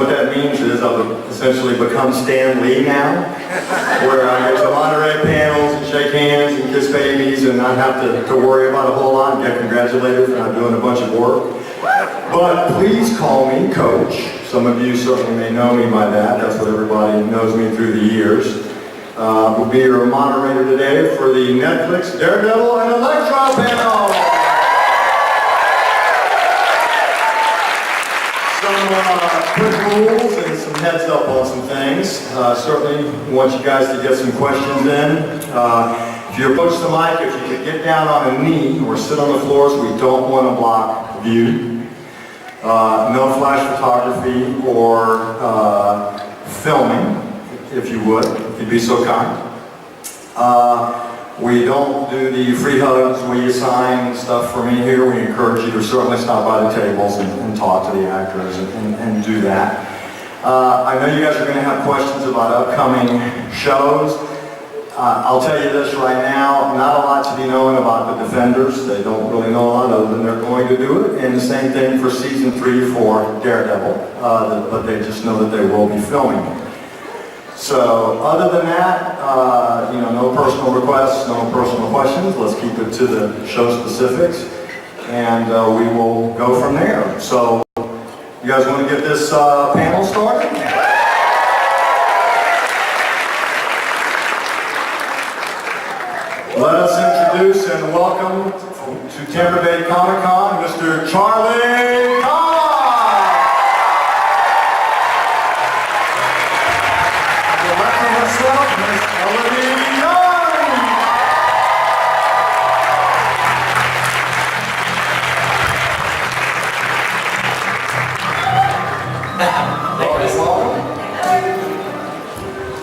What that means is I've essentially become Stan Lee now, where I get to moderate panels and shake hands and kiss babies and not have to worry about a whole lot and get congratulated for not doing a bunch of work. But please call me Coach. Some of you certainly may know me by that. That's what everybody knows me through the years. Will be your moderator today for the Netflix Daredevil and Electro panel. Some quick rules and some heads up on some things. Certainly want you guys to get some questions in. If you approach the mic, if you could get down on a knee or sit on the floor, so we don't want to block view. No flash photography or filming, if you would, if you'd be so kind. We don't do the free hugs where you sign stuff for me here. We encourage you to certainly stop by the tables and talk to the actors and do that. I know you guys are going to have questions about upcoming shows. I'll tell you this right now, not a lot to be known about the Defenders. They don't really know a lot other than they're going to do it. And the same thing for season 3 for Daredevil, but they just know that they will be filming it. So other than that, no personal requests, no personal questions. Let's keep it to the show specifics, and we will go from there. So you guys want to get this panel started? Let us introduce and welcome to Tampa Bay Comic-Con, Mr. Charlie Cox.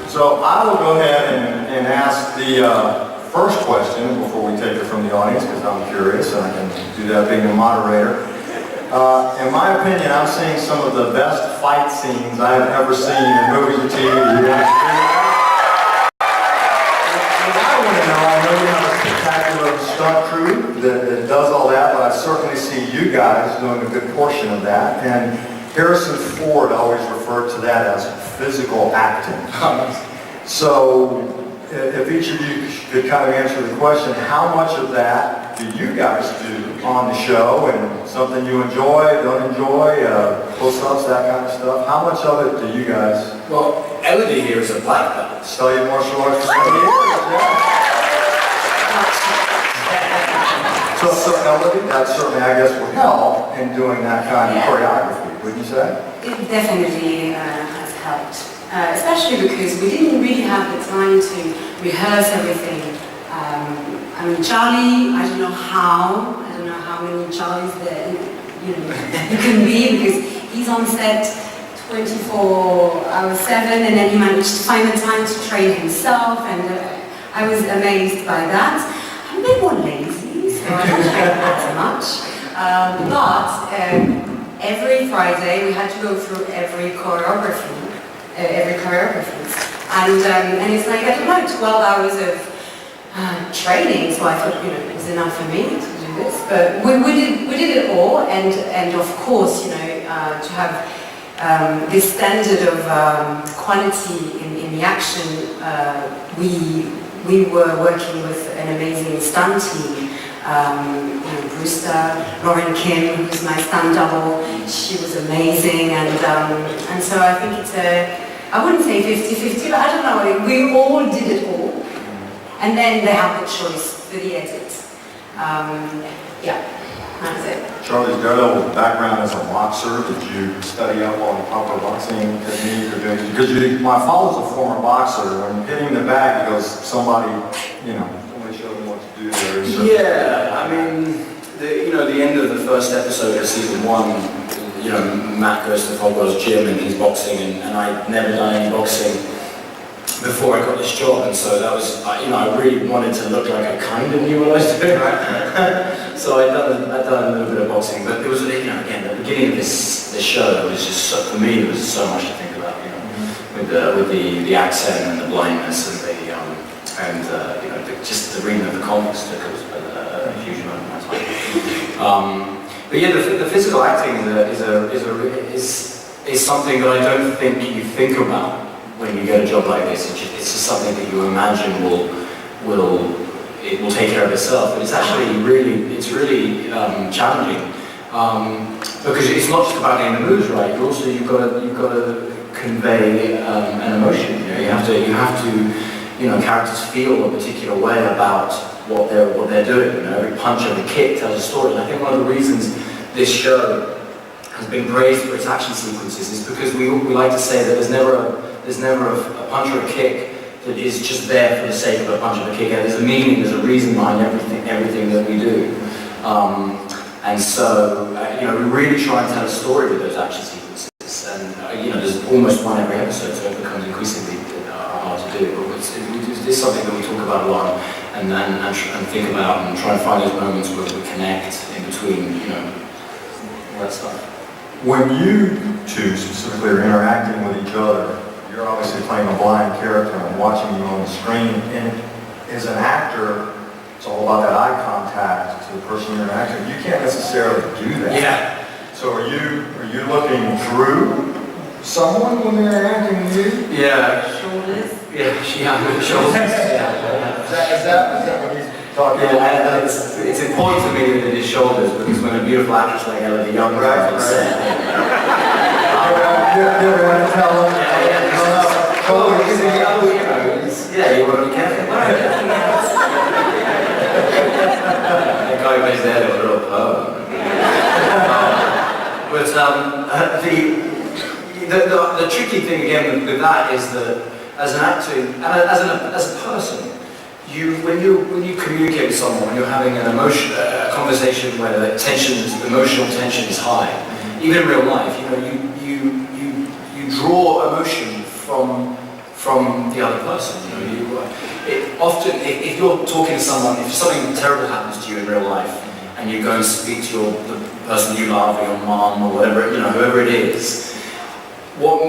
So I will go ahead and ask the first question before we take it from the audience, because I'm curious and I can do that being a moderator. In my opinion, I'm seeing some of the best fight scenes I have ever seen in movies and TV. What I want to know, I know you have a spectacular stunt crew that does all that, but I certainly see you guys doing a good portion of that. And Harrison Ford always referred to that as physical acting. So, if each of you could kind of answer the question, how much of that do you guys do on the show, and something you enjoy, don't enjoy, close-ups, that kind of stuff? How much of it do you guys? Well, Elodie here is a black belt. Studied martial arts for 20 years, yeah. So Elodie, that certainly, I guess, would help in doing that kind of choreography, wouldn't you say? It definitely has helped. Especially because we didn't really have the time to rehearse everything. I mean, Charlie, I don't know how many Charlies there you can be, because he's on set 24/7, and then he managed to find the time to train himself, and I was amazed by that. I'm a bit more lazy, so I don't train as much. But every Friday we had to go through every choreography. And it's like, I don't know, 12 hours of training, so I thought, it was enough for me to do this. But we did it all, and of course, to have this standard of quality in the action, we were working with an amazing stunt team. Brewster, Lauren Kim, who's my stunt double, she was amazing, and so I think it's I wouldn't say 50-50, but I don't know, we all did it all, and then they have the choice for the edit. Yeah, that's it. Charlie's Daredevil background as a boxer. Did you study up on proper boxing technique? Because my father's a former boxer. When hitting the bag, he goes, somebody showed him what to do there. So. Yeah, I mean, the end of the first episode of season 1, Matt goes to Fogwell's gym and he's boxing, and I'd never done any boxing before I got this job, and so that was, I really wanted to look like I kind of knew what I was doing, right? So I'd done a little bit of boxing, but it was, again, the beginning of this show, it was just, for me, there was so much to think about, with the accent and the blindness and just the reading of the comics took a huge amount of my time. But yeah, the physical acting is is something that I don't think you think about when you get a job like this. It's just something that you imagine it will take care of itself, but it's actually really challenging because it's not just about getting the moves right. You've got to convey an emotion. You have to characters feel a particular way about what they're doing. Every punch, every kick tells a story. And I think one of the reasons this show has been praised for its action sequences is because we like to say that there's never a punch or a kick that is just there for the sake of a punch or a kick. There's a meaning, there's a reason behind everything that we do. And so, we really try and tell a story with those action sequences. And, there's almost one every episode, so it becomes increasingly hard to do. But it's something that we talk about a lot and think about and try and find those moments where we connect in between, all that stuff. When you two specifically are interacting with each other, you're obviously playing a blind character and watching you on the screen. And as an actor, it's all about that eye contact to the person you're interacting with. You can't necessarily do that. Yeah. So are you looking through someone when they're interacting with you? Yeah. Shoulders. Yeah, she has good shoulders. Is that what he's talking about? It's important to me that it is shoulders because when a beautiful actress like Ella the Young right, on set, you want to tell them? You want to be careful. That guy was there with a little poem. But the tricky thing again with that is that as an actor and as a person, when you communicate with someone, when you're having a conversation where the emotional tension is high, even in real life, you draw emotion from the other person. Often, if you're talking to someone, if something terrible happens to you in real life, and you go and speak to the person you love, or your mom, or whatever, whoever it is, what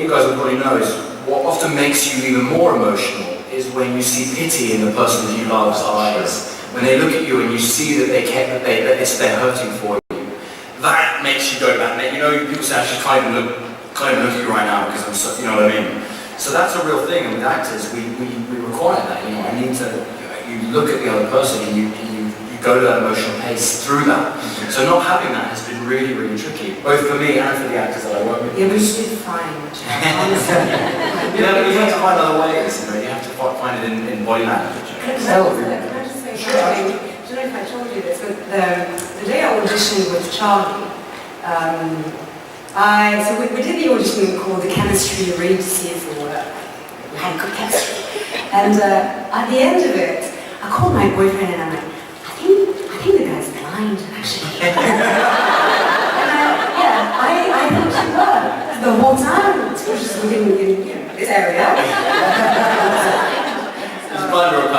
you guys will probably know is what often makes you even more emotional is when you see pity in the person that you love's eyes. When they look at you and you see that they're hurting for you, that makes you go back. People say I should kind of look at you right now because I'm so, you know what I mean? So that's a real thing, and with actors, we require that. You look at the other person and you go to that emotional pace through that. So not having that has been really, really tricky, both for me and for the actors that I work with. Yeah, we should find. You have to find other ways. You have to find it in body language. Can I just say something? I don't know if I told you this, but the day I auditioned with Charlie, so we did the audition called the chemistry, really to see if we had good chemistry. And at the end of it, I called my boyfriend and I'm like, I think the guy's blind, actually. I thought you were. The whole time, it was just looking in this area. It's blind or a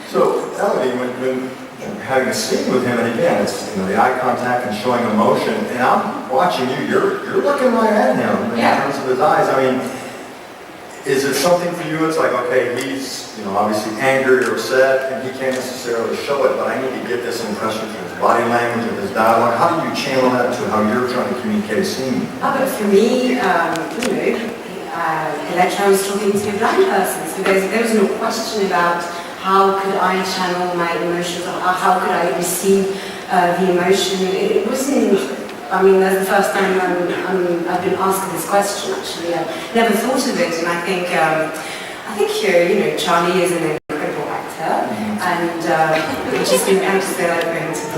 So, Elodie, when having a scene with him, and again, it's the eye contact and showing emotion, and I'm watching you, you're looking right at him in terms of his eyes. I mean, is it something for you, it's like, okay, he's obviously angry or upset, and he can't necessarily show it, but I need to get this impression through his body language and his dialogue. How do you channel that to how you're trying to communicate a scene? But for me, Electra was talking to a blind person, so there was no question about how could I channel my emotions, or how could I receive the emotion. It wasn't. I mean, that's the first time I've been asked this question. Actually, I've never thought of it, and I think Charlie is an incredible actor, and I'm just going to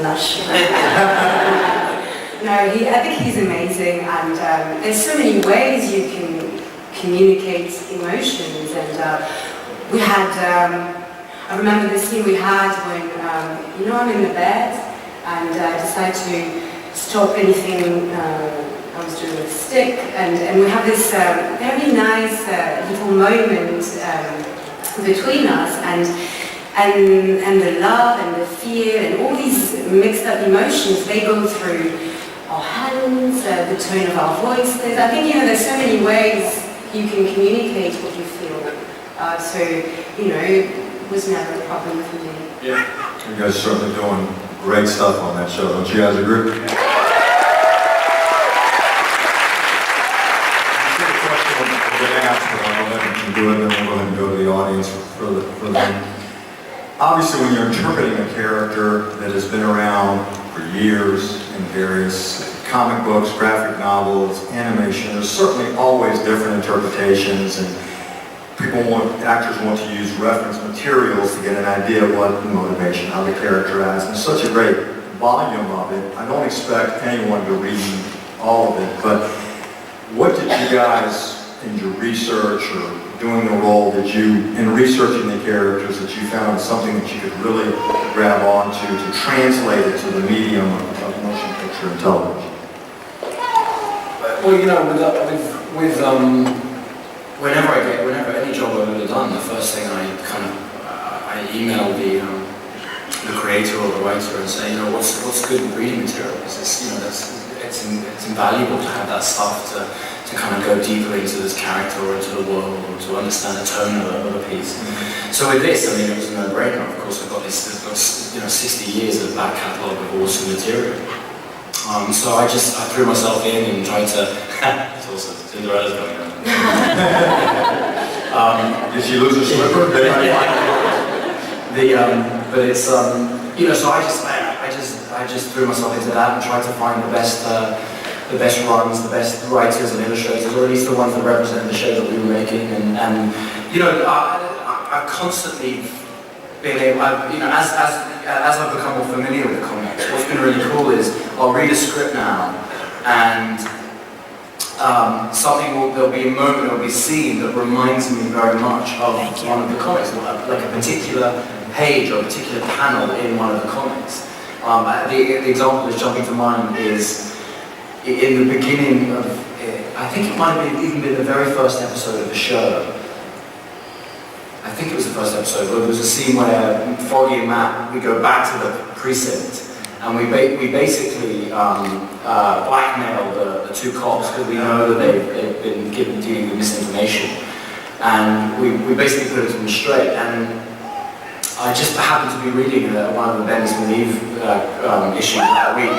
blush. I think he's amazing, and there's so many ways you can communicate emotions, and we had. I remember the scene we had when I'm in the bed, and I decided to stop anything I was doing with a stick, and we have this very nice little moment between us, and the love and the fear and all these mixed up emotions, they go through our hands, the tone of our voices. I think there's so many ways you can communicate what you feel. It was never a problem for me. Yeah. You guys are certainly doing great stuff on that show. Don't you guys agree? And go to the audience for them. Obviously, when you're interpreting a character that has been around for years in various comic books, graphic novels, animation, there's certainly always different interpretations, and actors want to use reference materials to get an idea of what the motivation, how the character has, and such a great volume of it. I don't expect anyone to read all of it, but what did you guys, in your research or doing the role, in researching the characters, that you found something that you could really grab onto to translate it to the medium of motion picture and television? Well, you know, whenever any job I've ever done, the first thing I email the creator or the writer and say, you know, what's good reading material? Because it's invaluable to have that stuff to kind of go deeper into this character or into the world, or to understand the tone of a piece. So with this, I mean, it was a no-brainer. Of course, I've got 60 years of back catalogue of awesome material. So I threw myself in and tried to. It's awesome. Cinderella's going on. Did she lose her slipper? But it's you know, so I just threw myself into that and tried to find the best runs, the best writers and illustrators, or at least the ones that represent the show that we were making. And you know, I've constantly been able, you know, as I've become more familiar with the comics, what's been really cool is I'll read a script now, and there'll be a moment, there'll be a scene that reminds me very much of one of the comics, like a particular page or a particular panel in one of the comics. The example that's jumping to mind is in the beginning of, I think it might have even been the very first episode of the show. I think it was the first episode, where there was a scene where Foggy and Matt, we go back to the precinct, and we basically blackmail the two cops, because we know that they've been dealing with misinformation, and we basically put it to them straight. And I just happened to be reading one of the Bendis and Eve issues that week.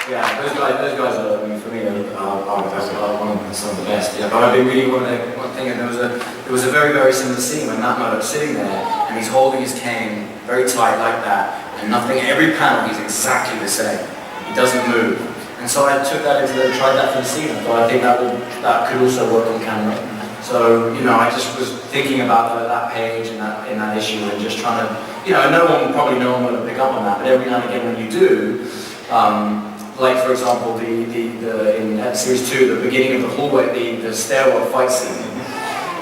Yeah, those guys are, I mean, for me, are some of the best. Yeah, but I've been reading one thing, and there was a very, very similar scene when Matt Murdock's sitting there, and he's holding his cane very tight like that, and every panel he's exactly the same. He doesn't move. And so I took that tried that for the scene. I thought, I think that could also work on camera. So, you know, I just was thinking about that page and in that issue, and just trying to, you know, no one will pick up on that, but every now and again when you do, like for example, in series 2, the beginning of the hallway, the stairwell fight scene.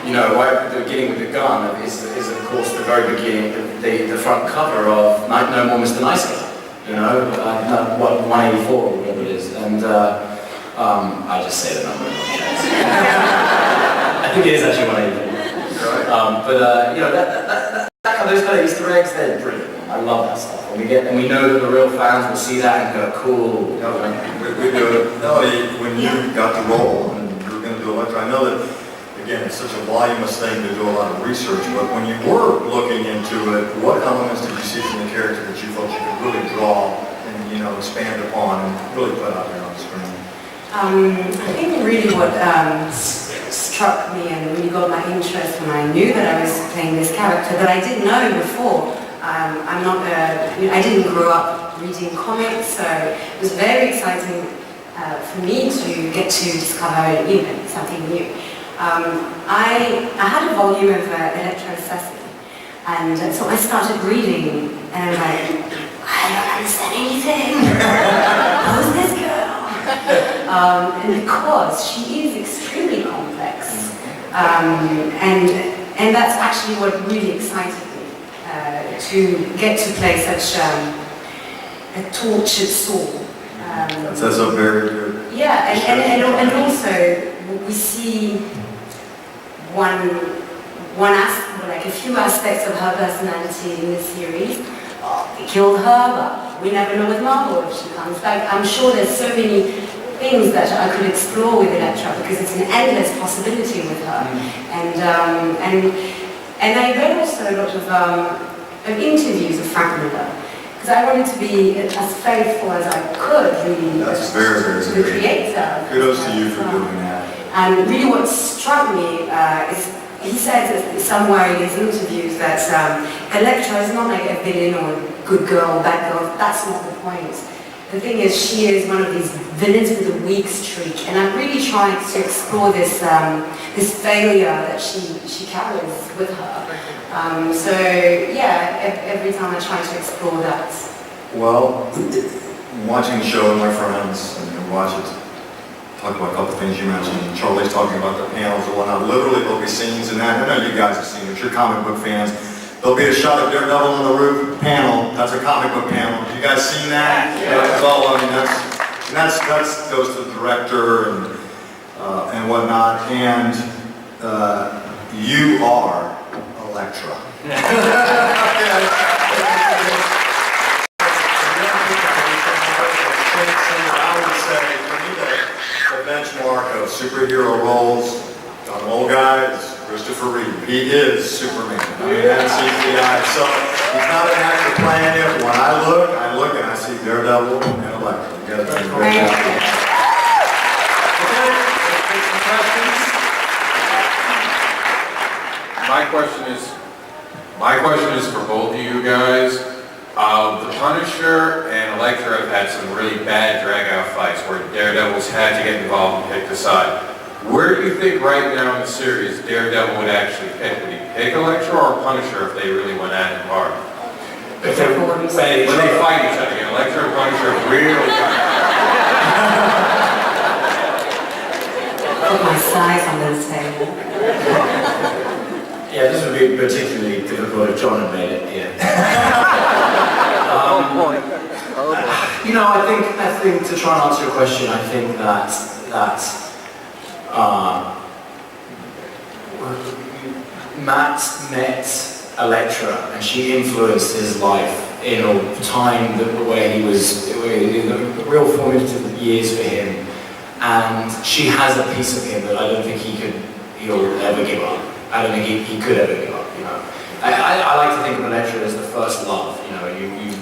You know, right at the beginning with the gun is of course the very beginning, the front cover of No More Mr. Nice Guy. You know, 184 or whatever it is, and I just say the number. I think it is actually 184. But you know, those kind of Easter eggs, they're brilliant. I love that stuff. And we know that the real fans will see that and go, cool. When you got the role and you were going to do Electra, I know that, again, it's such a voluminous thing to do a lot of research, but when you were looking into it, what elements did you see from the character that you felt you could really draw and, you know, expand upon and really put out there on screen? I think really what struck me and really got my interest when I knew that I was playing this character that I didn't know before. I didn't grow up reading comics, so it was very exciting for me to get to discover, you know, something new. I had a volume of Electro Sesame, and so I started reading, and I was like, I don't understand anything. Who's this girl? And because she is extremely complex, and that's actually what really excited me. To get to play such a tortured soul. That's a very good. Yeah, and also we see like a few aspects of her personality in this series. We killed her, but we never know with Marvel if she comes back. I'm sure there's so many things that I could explore with Elektra because it's an endless possibility with her. And I read also a lot of interviews of Frank Miller, because I wanted to be as faithful as I could, really, That's very, very to the good. creator. Kudos to you for doing that. And really what struck me is, he said somewhere in his interviews that Elektra is not like a villain or a good girl, bad girl, that's not the point. The thing is, she is one of these villains with a weak streak, and I'm really trying to explore this this failure that she carries with her. So yeah, every time I try to explore that. Well, watching the show with my friends and watch it, talk about a couple things you mentioned. Charlie's talking about the panels and whatnot. Literally, there'll be scenes in that. I know you guys have seen it. You're comic book fans. There'll be a shot of Daredevil on the roof panel. That's a comic book panel. Have you guys seen that? Yeah. That's all. I mean, that's goes to the director and whatnot. And you are Elektra. I would say for me the benchmark of superhero roles, an old guy is Christopher Reeve. He is Superman. I mean, that's CGI. So he's not an actor playing it. When I look and I see Daredevil and Elektra. You gotta do a great job. Okay, let's take some questions. My question is for both of you guys. The Punisher and Elektra have had some really bad drag-out fights where Daredevils had to get involved and pick the side. Where do you think right now in the series Daredevil would actually pick? Would he pick Elektra or Punisher if they really went at it hard? When they fight each other, Elektra and Punisher really fight. Put my size on the table. Yeah, this would be particularly difficult if John had made it here. You know, I think to try and answer your question, I think that Matt met Elektra and she influenced his life in a time where he was in the real formative years for him, and she has a piece of him that I don't think he'll ever give up. I don't think he could ever give up, you know. I like to think of Elektra as the first love, you know.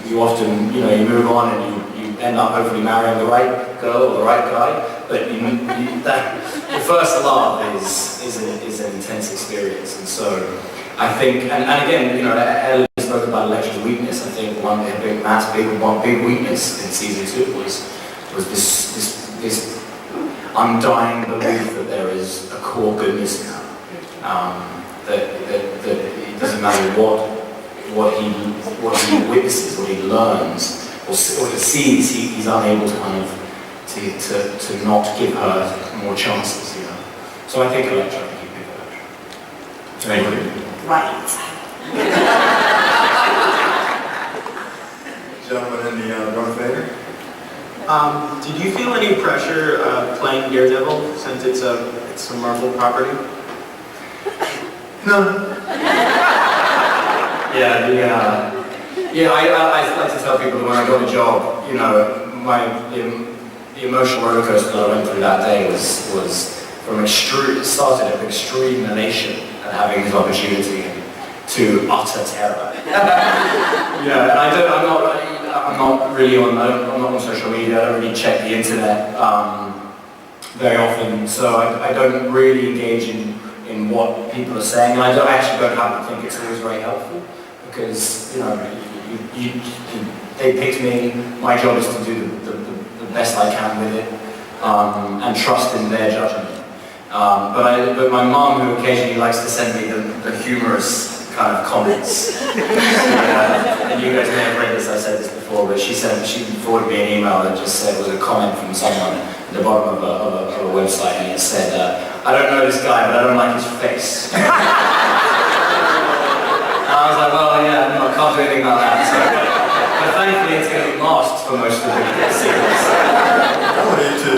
You often, you know, you move on and you end up hopefully marrying the right girl or the right guy, but the first love is an intense experience, and so I think, and again, you know, Ellen spoke about Elektra's weakness. I think Matt's big weakness in season 2 was this undying belief that there is a core goodness now. That it doesn't matter what he witnesses, what he learns, or he sees, he's unable to kind of to not give her more chances, you know. So I think Elektra. Thank you. Right. Gentlemen in the Darth Vader. Did you feel any pressure playing Daredevil since it's a Marvel property? No. I like to tell people that when I got a job, you know, the emotional roller coaster that I went through that day was from it started of extreme elation at having this opportunity to utter terror. Yeah, and I'm not really on social media. I don't really check the internet very often, so I don't really engage in what people are saying, and I actually don't happen to think it's always very helpful, because, you know, they picked me. My job is to do the best I can with it, and trust in their judgment. But my mum, who occasionally likes to send me the humorous kind of comments, and you guys may have read this, I said this before, but she forwarded me an email that just said, it was a comment from someone at the bottom of a website, and it said, I don't know this guy, but I don't like his face. And I was like, well, yeah, no, I can't do anything about that. So, but thankfully, it's going to be masked for most of the series. I wanted to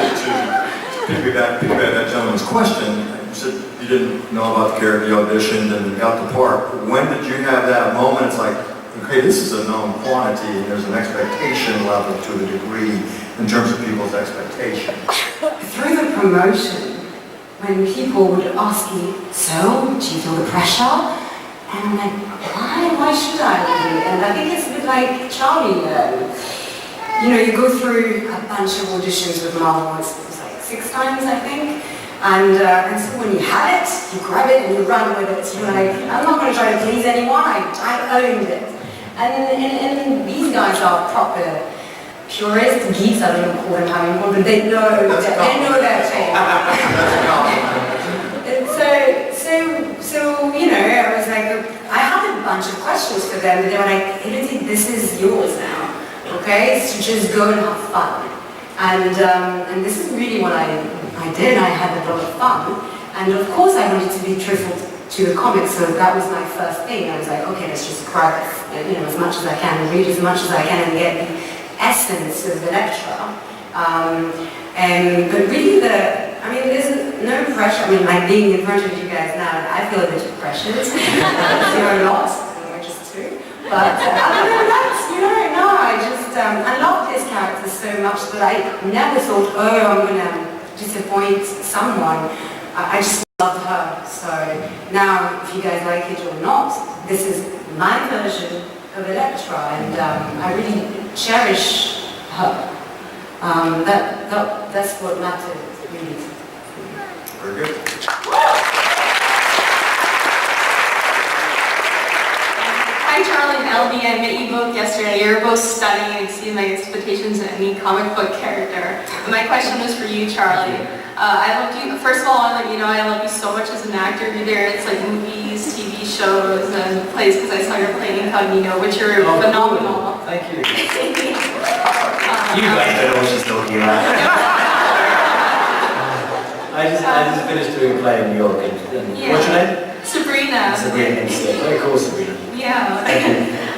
piggyback that gentleman's question. You said you didn't know about the character, you auditioned and got the part. When did you have that moment? It's like, okay, this is a known quantity, and there's an expectation level to a degree in terms of people's expectation. Through the promotion, when people would ask me, so, do you feel the pressure? And I'm like, why should I really? And I think it's with like Charlie, you know, you go through a bunch of auditions with Marvel. It was like 6 times, I think. And so when you have it, you grab it and you run with it. You're like, I'm not going to try to please anyone. I owned it. And these guys are proper purists, geeks. I don't know call them how you want, but they know their thing. So you know, I was like, I had a bunch of questions for them, but they were like, Elodie, this is yours now, okay? So just go and have fun. And this is really what I did. I had a lot of fun, and of course I wanted to be truthful to the comics, so that was my first thing. I was like, okay, let's just grab you know, as much as I can, read as much as I can, and get the essence of Electra. But really I mean, there's no pressure. I mean, like being in front of you guys now, I feel a bit of pressure. You're a lot, we're just 2. But other than that, you know, no, I love this character so much that I never thought, oh, I'm going to disappoint someone. I just loved her. So now, if you guys like it or not, this is my version of Electra, and I really cherish her. That's what mattered, really. Very good. Hi Charlie and LB, I met you both yesterday. You're both stunning and exceed my expectations in any comic book character. My question was for you, Charlie. I loved you. First of all, I want to let you know I love you so much as an actor. Either it's like movies, TV shows, and plays, because I saw your play Incognito, which are phenomenal. Cool. Thank you. You guys don't know what she's talking about. I just finished doing a play in New York. Yeah. What's your name? Sabrina. Sabrina. Very cool, Sabrina. Yeah.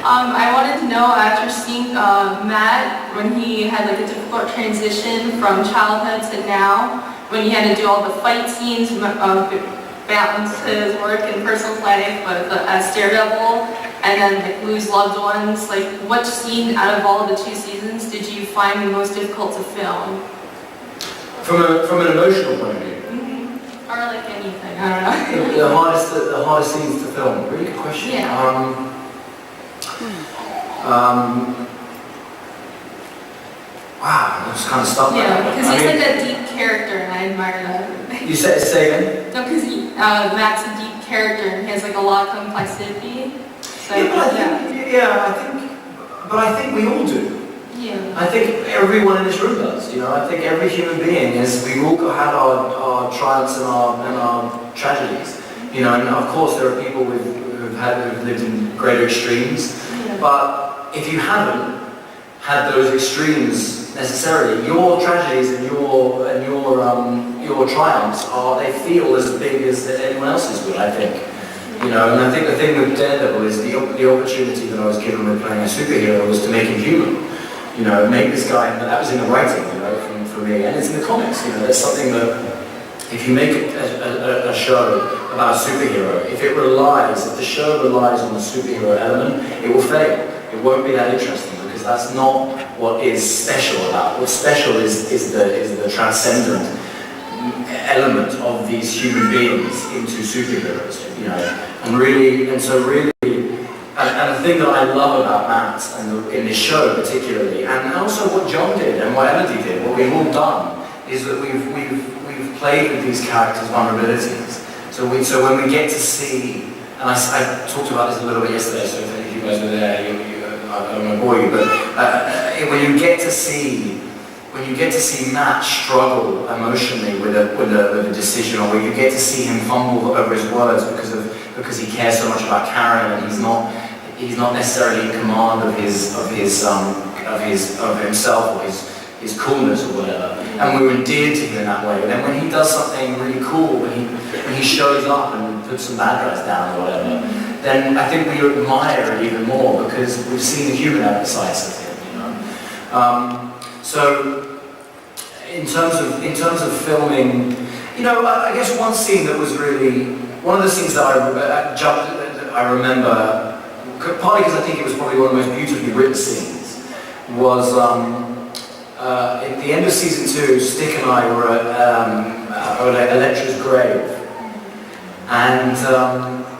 I wanted to know, after seeing Matt, when he had like a difficult transition from childhood to now, when he had to do all the fight scenes, balance his work and personal life with as Daredevil, and then like lose loved ones, like what scene out of all of the 2 seasons did you find the most difficult to film? From an emotional point of view. Mm-hmm. Or like anything, I don't know. The hardest scenes to film. Really good question. Yeah. Wow, I just kind of stuck. Yeah, because he's like a deep character, and I admire that. You say again? No, because Matt's a deep character, and he has like a lot of complexity. So, I think we all do. Yeah. I think everyone in this room does. You know, I think every human being we've all had our triumphs and our tragedies. You know, and of course there are people who've lived in greater extremes. Yeah. But if you haven't had those extremes necessarily, your tragedies and your triumphs they feel as big as anyone else's would, I think. You know, and I think the thing with Daredevil is the opportunity that I was given with playing a superhero was to make him human. You know, make this guy, and that was in the writing, you know, for me, and it's in the comics. You know, there's something that if you make a show about a superhero, if the show relies on the superhero element, it will fail. It won't be that interesting because that's not what is special about. What's special is the transcendent element of these human beings into superheroes. You know, and the thing that I love about Matt and in this show particularly, and also what John did and what Elodie did, what we've all done, is that we've played with these characters' vulnerabilities. So when we get to see, and I talked about this a little bit yesterday, so if you guys were there, I don't want to bore you, but when you get to see Matt struggle emotionally with a decision, or when you get to see him fumble over his words because he cares so much about Karen, and he's not necessarily in command of himself or his coolness or whatever, and we were endeared to him in that way. And then when he does something really cool, when he shows up and puts some bad guys down or whatever, then I think we admire it even more because we've seen the human sides of him. You know. So in terms of filming, you know, I guess one scene that was really one of the scenes that I remember. Partly because I think it was probably one of the most beautifully written scenes, was at the end of season 2, Stick and I were at Electra's grave, and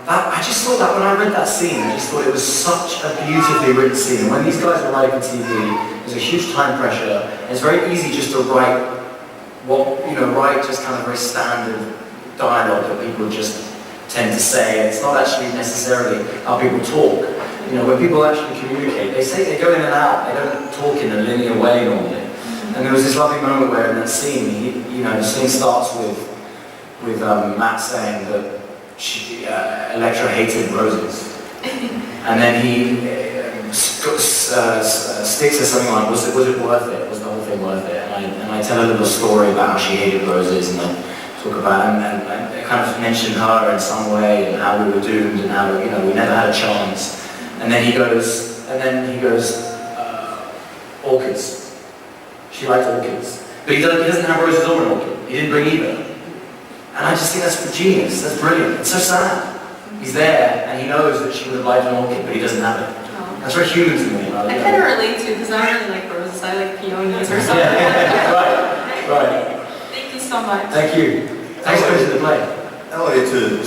I just thought that when I read that scene, I just thought it was such a beautifully written scene. And when these guys are writing TV, there's a huge time pressure. And it's very easy just to write write just kind of very standard dialogue that people just tend to say. It's not actually necessarily how people talk. When people actually communicate, they go in and out. They don't talk in a linear way normally. And there was this lovely moment where in that scene, the scene starts with Matt saying that Electra hated roses, and then he sticks to something like, was it worth it? Was the whole thing worth it? And I tell a little story about how she hated roses, and I talk about and I kind of mention her in some way and how we were doomed and how we never had a chance. And then he goes, orchids. She liked orchids, but he doesn't have roses or an orchid. He didn't bring either. And I just think that's genius, that's brilliant, it's so sad. He's there, and he knows that she would have liked an orchid, but he doesn't have it. That's very human to me. I kind of relate to, because I really like roses, I like peonies or something. Right. Thank you so much. Thank you. Thanks for coming to the play. Elliot, to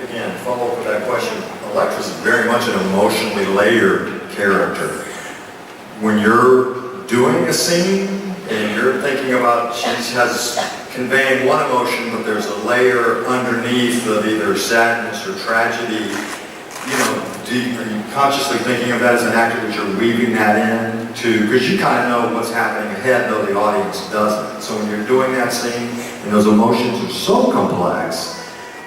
again, follow up with that question, Electra's very much an emotionally layered character. When you're doing a scene, and you're thinking about, she has conveying one emotion, but there's a layer underneath of either sadness or tragedy. Are you consciously thinking of that as an actor, that you're weaving that in to, because you kind of know what's happening ahead, though the audience doesn't. So when you're doing that scene, and those emotions are so complex,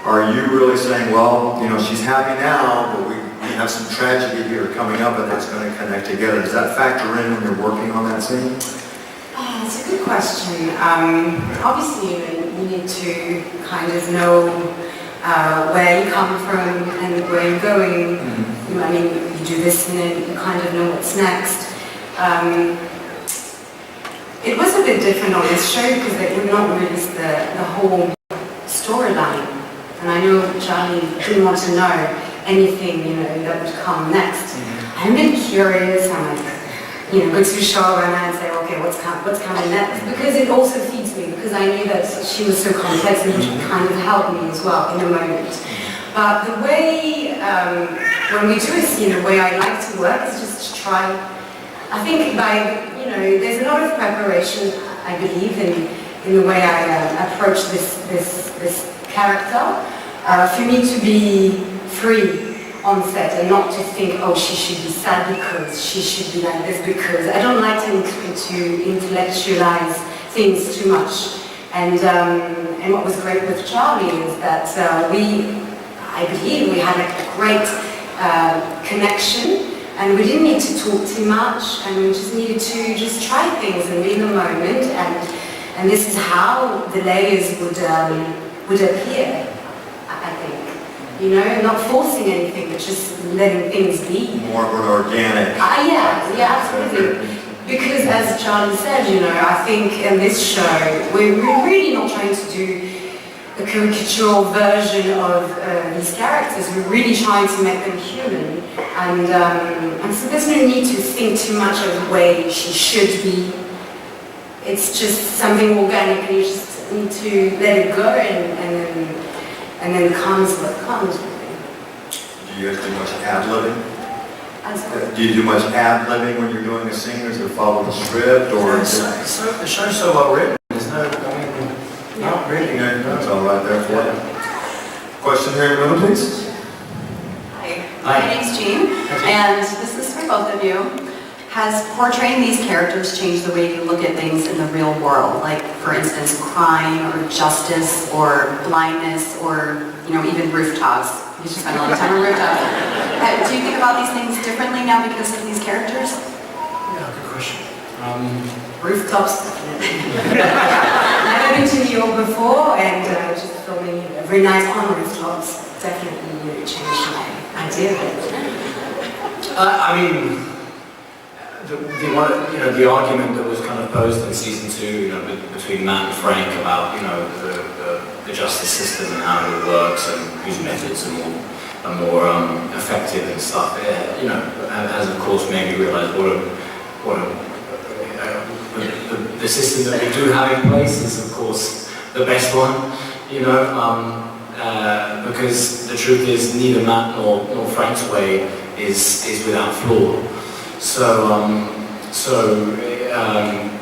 are you really saying, well, she's happy now, but we have some tragedy here coming up, and that's going to connect together? Does that factor in when you're working on that scene? It's a good question. Obviously, you need to kind of know where you come from and where you're going. You do this and then you kind of know what's next. It was a bit different on this show because they would not release the whole storyline. And I know Charlie didn't want to know anything, that would come next. I'm a bit curious. I'm like, go to the show and say, okay, what's coming next? Because it also feeds me, because I knew that she was so complex and she kind of helped me as well in the moment. But the way, when we do a scene, the way I like to work is just to try, I think there's a lot of preparation, I believe, in the way I approach this character. For me to be free on set and not to think, oh, she should be sad because she should be like this, because I don't like to intellectualize things too much. And what was great with Charlie is that I believe we had a great connection, and we didn't need to talk too much, and we just needed to just try things and be in the moment, and this is how the layers would appear, I think. Not forcing anything, but just letting things be. More of an organic. Yeah, absolutely. Because as Charlie said, I think in this show, we're really not trying to do a caricatural version of these characters. We're really trying to make them human. And so there's no need to think too much of the way she should be. It's just something organic, and you just need to let it go, and then comes what comes. Do you guys do much ad-libbing? Do you do much ad-libbing when you're doing a scene? Is it follow the script, or? The show's so well written. There's no, not really. That's all right there for you. Question here in the middle, please. Hi, Hi. my name's Jean, and this is for both of you. Has portraying these characters changed the way you look at things in the real world? Like, for instance, crime or justice or blindness or, even rooftops. You should spend a lot of time on rooftops. Do you think about these things differently now because of these characters? Yeah, good question. Rooftops. Never been to New York before, and just filming every night on rooftops definitely changed my idea of it. The argument that was kind of posed in season 2, between Matt and Frank about, the justice system and how it works and whose methods are more effective and stuff, has of course made me realise the system that we do have in place is of course the best one, because the truth is neither Matt nor Frank's way is without flaw.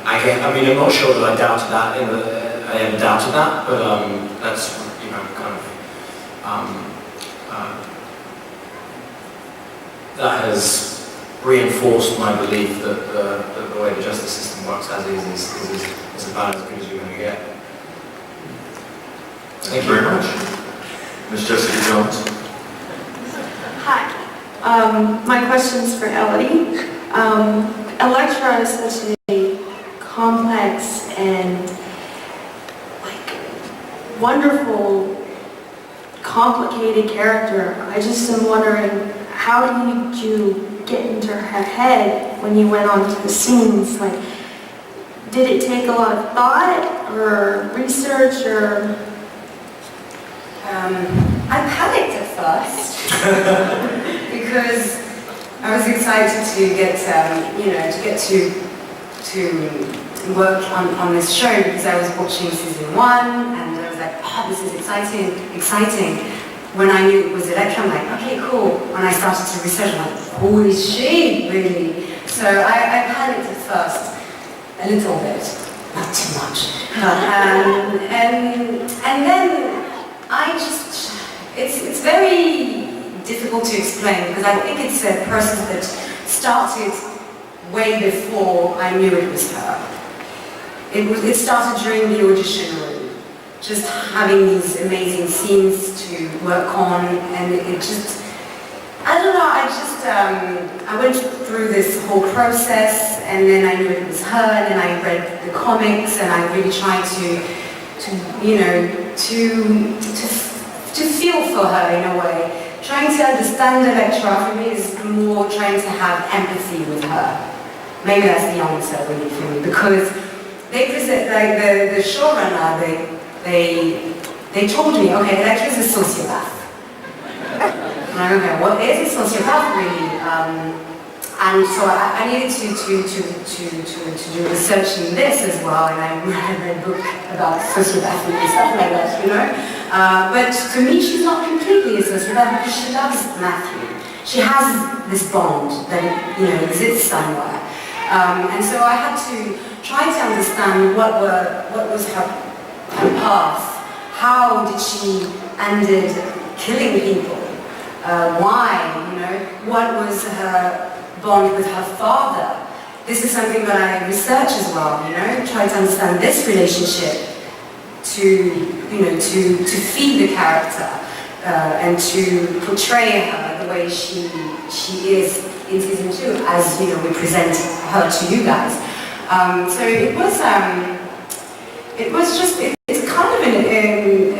I mean, I'm not sure that I doubted that. I ever doubted that, but that's kind of that has reinforced my belief that the way the justice system works as is about as good as you're going to get. Thank you very much. Ms. Jessica Jones. Hi. My question's for Elodie. Electra is such a complex and wonderful, complicated character. I just am wondering, how did you get into her head when you went onto the scenes? Like, did it take a lot of thought or research or? I panicked at first because I was excited to get to work on this show because I was watching season 1 and I was like, oh, this is exciting. When I knew it was Electra, I'm like, okay, cool. When I started to research, I'm like, who is she, really? So I panicked at first, a little bit, not too much. And then it's very difficult to explain because I think it's a process that started way before I knew it was her. It started during the audition room, just having these amazing scenes to work on, and it just, I don't know, I went through this whole process, and then I knew it was her, and then I read the comics, and I really tried to feel for her in a way. Trying to understand Electra for me is more trying to have empathy with her. Maybe that's the answer really for me, because they present, like the showrunner, they told me, okay, Electra is a sociopath. And I'm like, okay, what is a sociopath really? And so I needed to do research in this as well, and I read a book about sociopathy and stuff like that, But to me, she's not completely a sociopath because she loves Matthew. She has this bond that exists somewhere, and so I had to try to understand what was her path. How did she ended killing people? Why? What was her bond with her father? This is something that I research as well. Try to understand this relationship to feed the character and to portray her the way she is in season 2, as we present her to you guys. So it's kind of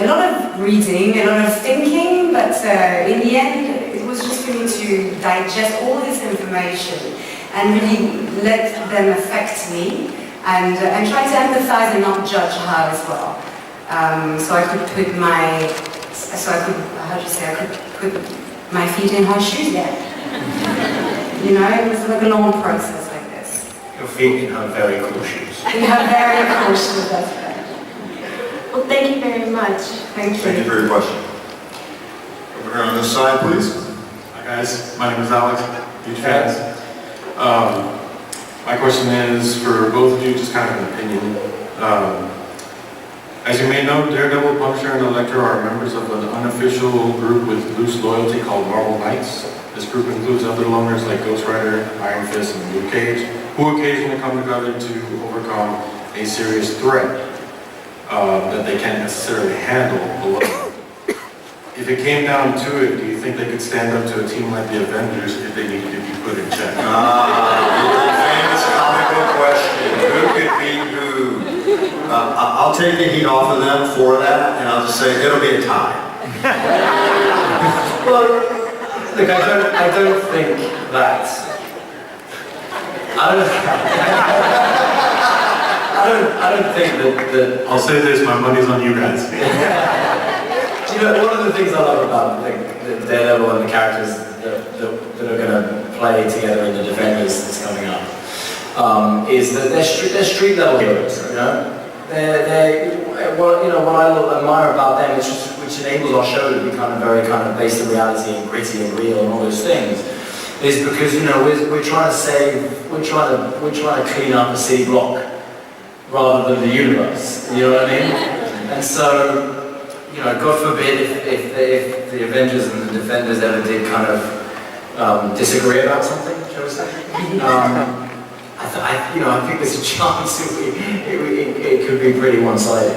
a lot of reading, a lot of thinking, but in the end, it was just for me to digest all this information and really let them affect me and try to empathize and not judge her as well. So I could put I could put my feet in her shoes yet. It was like a long process like this. Your feet in her very cool shoes. In her very cool shoes, that's right. Well, thank you very much. Thank you. Thank you for your question. Over here on this side, please. Hi guys, my name is Alex, huge fans. My question is for both of you, just kind of an opinion. As you may know, Daredevil, Punisher, and Electra are members of an unofficial group with loose loyalty called Marvel Knights. This group includes other loners like Ghost Rider, Iron Fist, and Luke Cage, who occasionally come together to overcome a serious threat that they can't necessarily handle alone. If it came down to it, do you think they could stand up to a team like the Avengers if they needed to be put in check? Famous comic book question. Who could beat who? I'll take the heat off of them for that, and I'll just say it'll be a tie. Well, look, I don't think that. I don't think that. I'll say this, my money's on you guys. One of the things I love about the Daredevil and the characters that are going to play together in the Defenders that's coming up is that they're street level heroes. what I admire about them, which enables our show to be very based in reality and gritty and real and all those things, is because we're trying to clean up the city block rather than the universe. You know what I mean? And so, God forbid if the Avengers and the Defenders ever did disagree about something, shall we say? I think there's a chance it could be pretty one-sided.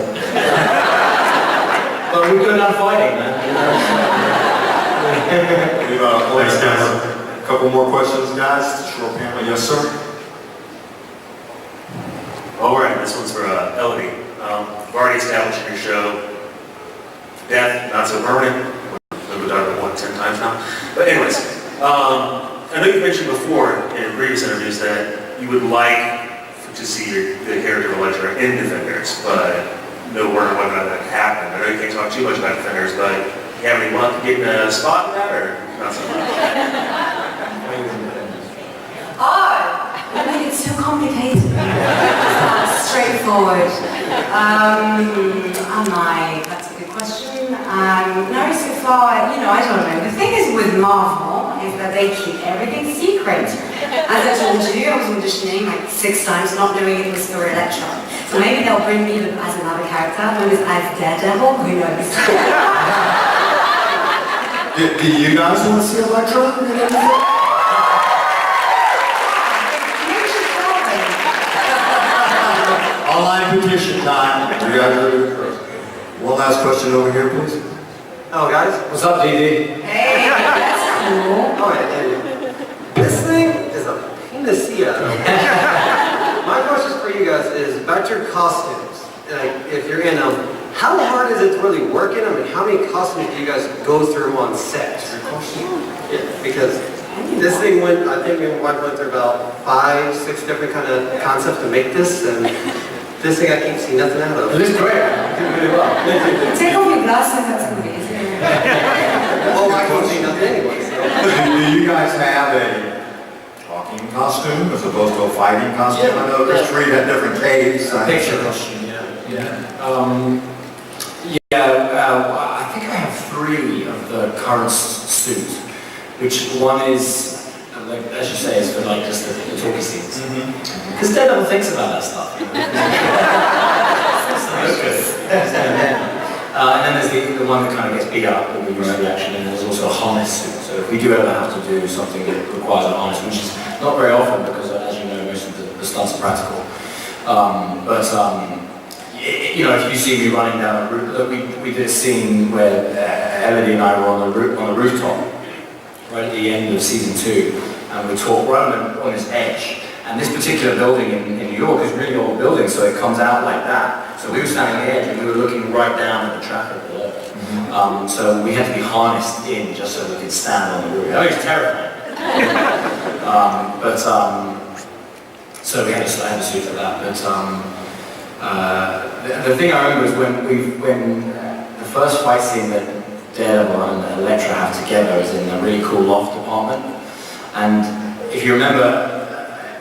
But we go down fighting, man. Thanks, guys. A couple more questions, guys. Short panel. Yes, sir. All right, this one's for Elodie. We've already established in your show, death, not so permanent. We've done it, 10 times now? But anyways, I know you mentioned before in previous interviews that you would like to see the character of Elektra in Defenders, but no word on whether that happened. I know you can't talk too much about Defenders, but you have any luck getting a spot in that, or not so much? I made it so complicated. It's straightforward. That's a good question. No, so far, I don't know. The thing is with Marvel is that they keep everything secret. As I told you, I was auditioning 6 times, not knowing it was for Elektra. So maybe they'll bring me as another character, known as Daredevil, who knows? Do you guys want to see Elektra? Online petition time. You guys are doing first. One last question over here, please. Hello, guys. What's up, DD? Hey, that's cool. All right, this thing is a panacea. My question for you guys is back to your costumes. If you're in them, how hard is it to really work in them, and how many costumes do you guys go through on set? Yeah, because this thing went, I think me and my wife went through about 5, 6 different kind of concepts to make this, and this thing I can't see nothing out of. It looks great. You did really well. Take off your glasses, that's going to be easier. Oh, I can't see nothing anyway. So. Do you guys have a talking costume as opposed to a fighting costume? Yeah. I know Chris Reed had different caves. Picture costume, yeah. I think I have 3 of the current suits, which one is, as you say, is for just the talky scenes. Because Daredevil thinks about that stuff. And then there's the one that gets beat up when we use the action, and there's also a harness suit. So if we do ever have to do something that requires a harness, which is not very often because, as you know, most of the stunts are practical. If you see me running down a roof, we did a scene where Elodie and I were on the rooftop, right at the end of season 2, and we talked right on this edge. And this particular building in New York is a really old building, so it comes out like that. So we were standing on the edge and we were looking right down at the traffic below. So we had to be harnessed in just so we could stand on the roof. It was terrifying. So we had a suit for that. But the thing I remember is when the first fight scene that Daredevil and Elektra have together is in a really cool loft apartment. And if you remember,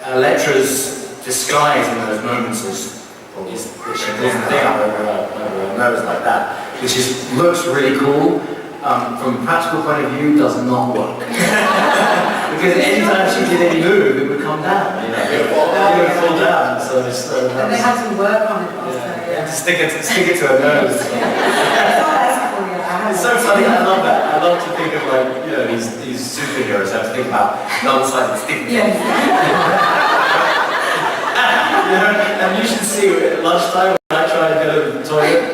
Elektra's disguise in those moments is that she pulls the thing up over her nose like that, which looks really cool. From a practical point of view, does not work. Because anytime she did any move, it would come down. It would fall down. So And they had to work on it also. Yeah. Stick it to her nose. It's so funny, I love that. I love to think of these superheroes. I have to think about the other side of the stick. Yes. And you should see at lunchtime when I try to go to the toilet.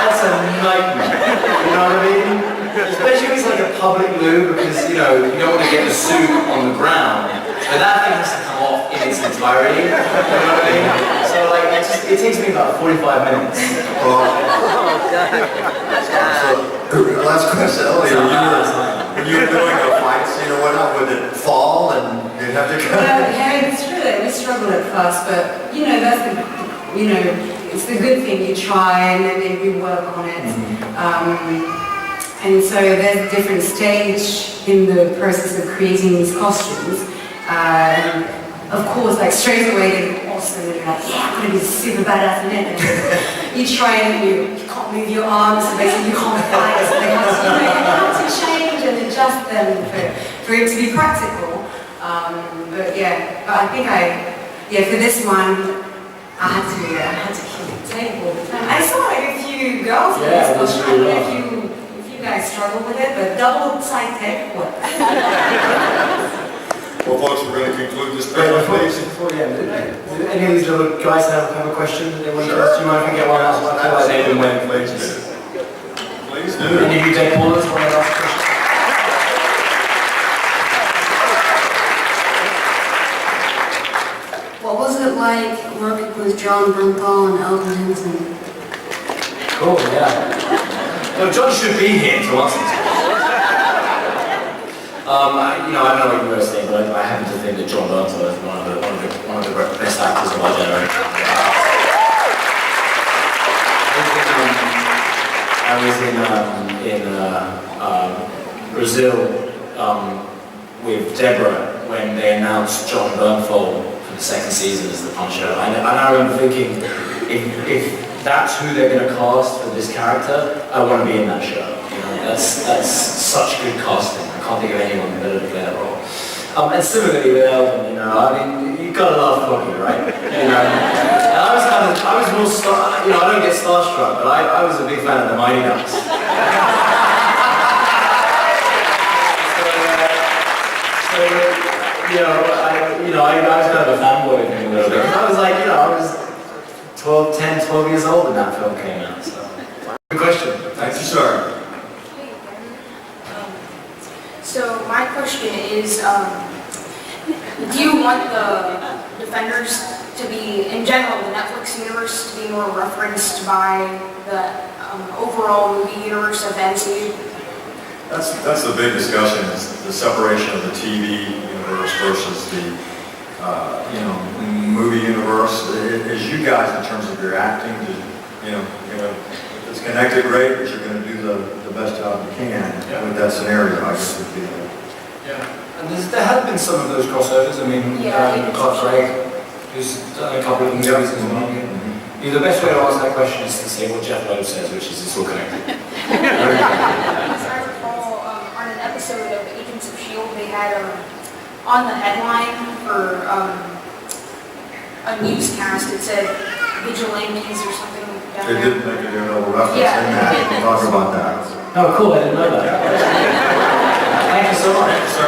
That's a nightmare. You know what I mean? Especially if it's like a public loo, because you don't want to get the suit on the ground. But that thing has to come off in its entirety. You know what I mean? So it takes me about 45 minutes. Last question, Elodie, when you were doing a fight scene or whatnot, would it fall and you'd have to go? Yeah, it's true that we struggle at first, but that's it's the good thing. You try and then we work on it. And so there's a different stage in the process of creating these costumes. Of course, straight away they costume and you're like, yeah, I'm gonna be super badass in it. And you train and you can't move your arms, so basically you can't fight. So they have to, you have to change and adjust them for it to be practical. But I think for this one, I had to keep it table. I saw like a few girls with this costume. I don't know if you guys struggle with it, but double side tape works. Well, folks, we're going to conclude this presentation. presentation. Before we end, do any of these little guys have a question? Anyone else? Do you mind if I get one else? Absolutely, please do. Please do. Any of you take callers? Want to ask a question? What was it like working with John Bernthal and Elton Henson? Cool, yeah. No, John should be here to answer this. I don't know what you guys think, but I happen to think that John Bernthal is one of the best actors of our generation. I was in Brazil with Deborah when they announced John Bernthal for the second season as the Punisher. And I remember thinking, if that's who they're going to cast for this character, I want to be in that show. You know, that's such good casting. I can't think of anyone better to play that role. And similarly with Elton, you gotta love Foggy, right? And I was more I don't get starstruck, but I was a big fan of the Mighty Ducks. I was kind of a fanboy of him a little bit. I was like, I was 12 years old when that film came out. So, good question. Thank you, sir. So my question is, do you want the Defenders to be, in general, the Netflix universe to be more referenced by the overall movie universe of the MCU? That's the big discussion, is the separation of the TV universe versus the movie universe. As you guys, in terms of your acting, if it's connected, great, but you're going to do the best job you can with that scenario, I guess would be. And there have been some of those crossovers. I mean, Clark Gregg, who's done a couple of movies as well. The best way to answer that question is to say what Jeff Lowe says, which is it's all connected. As I recall, on an episode of Agents of S.H.I.E.L.D., they had on the headline for a newscast, it said vigilantes or something like that. They did make a little reference in that. We can talk about that. Oh, cool, I didn't know that. Thank you so much. Thank you, sir.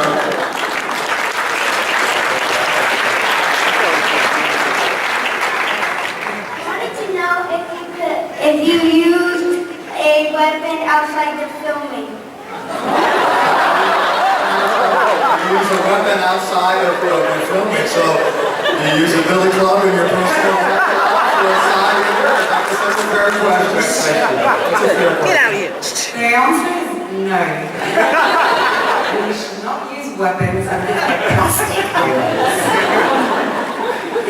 If you used a weapon outside the filming. You use a weapon outside of filming, so you use a billy club in your personal weapon outside of your. That's a fair question. Get out of here. The answer is no. We should not use weapons and plastic.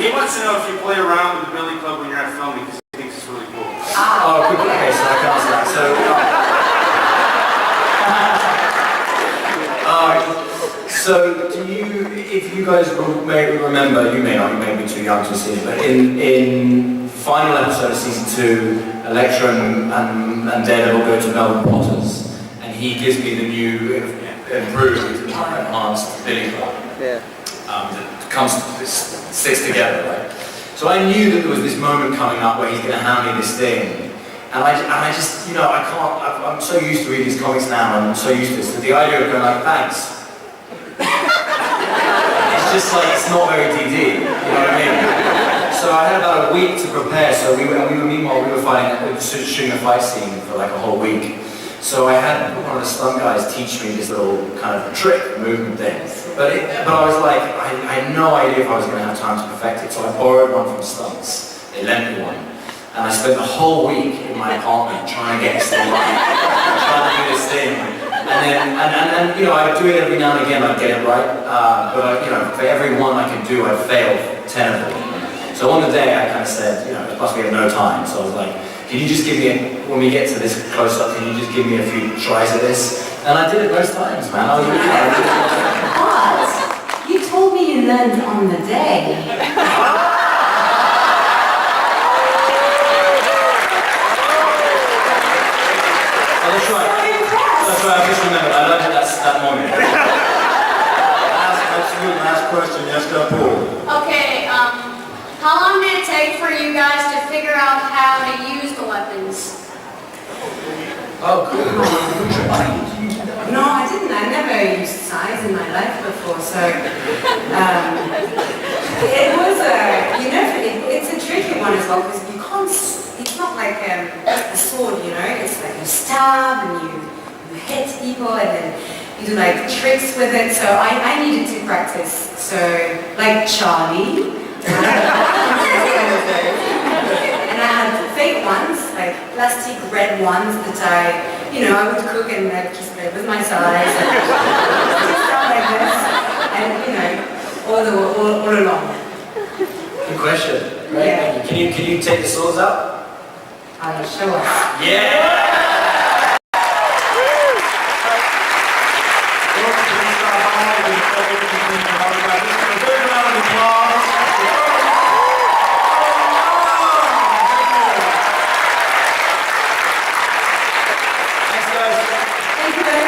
He wants to know if you play around with the billy club when you're at filming because he thinks it's really cool. Oh, good. Okay, so I can answer that. So do you, if you guys may remember, you may not, you may be too young to see it, but in final episode of season 2, Elektra and Daredevil go to Melvin Potter's, and he gives me the new, improved, enhanced billy club. Yeah. That sticks together, right? So I knew that there was this moment coming up where he's going to hand me this thing. And I just, I can't, I'm so used to reading these comics now, and I'm so used to this, that the idea of going like, thanks. It's just like, it's not very DD, you know what I mean? So I had about a week to prepare, so meanwhile we were shooting a fight scene for like a whole week. So I had one of the stunt guys teach me this little kind of trick, movement thing. But I was like, I had no idea if I was going to have time to perfect it, so I borrowed one from Stunts. They lent me one. And I spent the whole week in my apartment trying to get this thing right, trying to do this thing. And then, I'd do it every now and again, I'd get it right. But for every one I could do, I'd fail 10 of them. So on the day, I kind of said, plus we have no time. So I was like, can you just give me, when we get to this close-up, can you just give me a few tries at this? And I did it most times, man. I was really But you told me you learned on the day. Oh, cool. No, I didn't. I never used size in my life before, so it was it's a tricky one as well because you can't. It's not like a sword, It's like you stab and you hit people and then you do like tricks with it. So I needed to practice. So like Charlie, and I had fake ones, like plastic red ones that I would cook and just play with my size and stuff like this, and all along. Good question. Right? Yeah. Can you take the swords out? I'll show us. Yeah! Thank you very